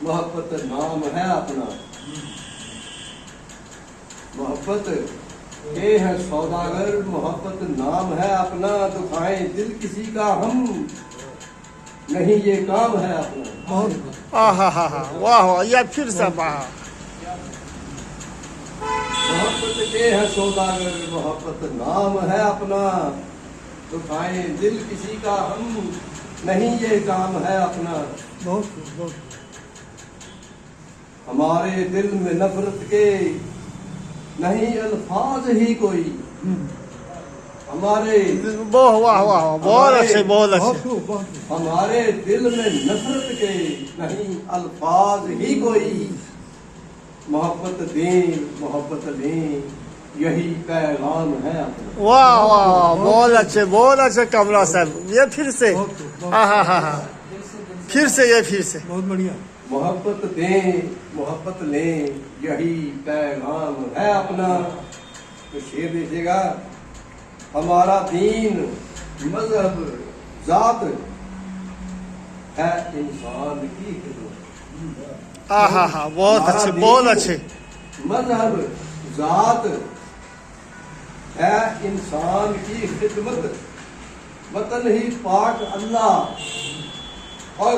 محبت نام ہے اپنا، محبت کے ہیں سوداگر، محبت نام ہے اپنا، دکھائیں دل کسی کا ہم، نہیں یہ کام ہے اپنا۔ واہ واہ، یہ پھر سے پڑھا۔ محبت کے ہیں سوداگر، محبت نام ہے اپنا، دکھائیں دل کسی کا ہم، نہیں یہ کام ہے اپنا۔ ہمارے دل میں نفرت کے نہیں الفاظ ہی کوئی، ہمارے واہ واہ واہ، بہت اچھے بہت اچھے۔ ہمارے دل میں نفرت کے نہیں الفاظ ہی کوئی، محبت دیں محبت لیں یہی پیغام ہے اپنا۔ واہ واہ واہ، بہت اچھے کمرہ صاحب، یہ پھر سے پھر سے یہ پھر سے بہت بڑھیا۔ محبت دیں محبت لیں یہی پیغام ہے اپنا۔ تو شعر دیکھیے گا، ہمارا دین مذہب ذات ہے انسان کی خدمت۔ بہت اچھے بہت اچھے۔ مذہب ذات ہے انسان کی خدمت، وطن ہی پاک اللہ اور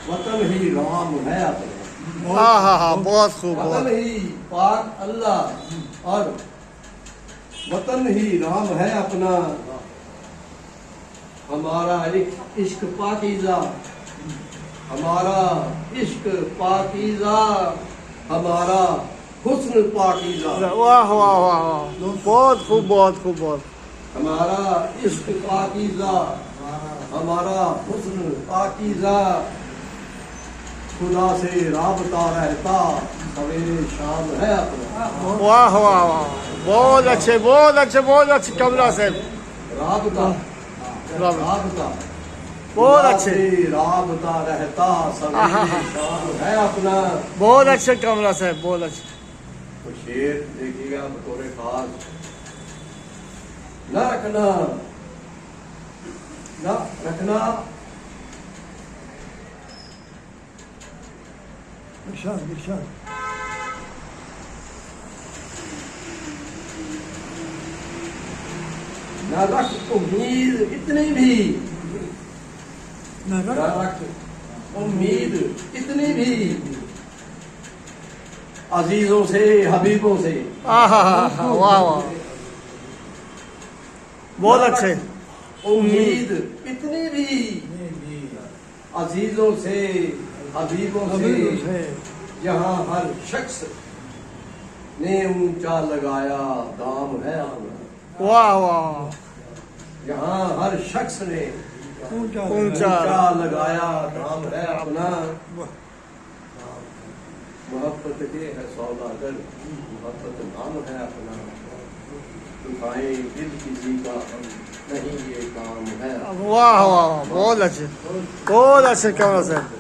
وطن ہی رام ہے اپنا۔ بہت خوب۔ وطن ہی پاک اللہ اور وطن ہی رام ہے اپنا۔ ہمارا عشق پاکیزہ، ہمارا عشق پاکیزہ، ہمارا حسن پاکیزہ۔ واہ واہ واہ، بہت خوب بہت خوب بہت۔ ہمارا عشق پاکیزہ، ہمارا حسن پاکیزہ، خدا سے رابطہ رہتا سویرے شام ہے اپنا۔ واہ واہ واہ، بہت اچھے بہت اچھے کمرہ صاحب، رابطہ رابطہ بہت اچھے، رابطہ رہتا سویرے شام ہے اپنا۔ بہت اچھے کمرہ صاحب بہت اچھے۔ تو شعر دیکھیے گا بطور خاص، نہ رکھنا نہ رکھنا ارشاد ارشاد۔ نہ رکھ امید اتنی بھی، نہ نہ رکھ رکھ امید اتنی بھی، عزیزوں سے حبیبوں سے۔ واہ واہ، بہت اچھے۔ امید اتنی بھی، عزیزوں سے حبیبوں سے، جہاں ہر شخص نے اونچا لگایا دام ہے اپنا۔ واہ واہ، جہاں ہر شخص نے اونچا اونچا لگایا دام ہے اپنا۔ محبت کے ہے سوداگر، محبت نام ہے اپنا، دکھائیں دل کسی کا ہم، نہیں یہ کام ہے۔ واہ واہ، بہت اچھے کمرہ صاحب۔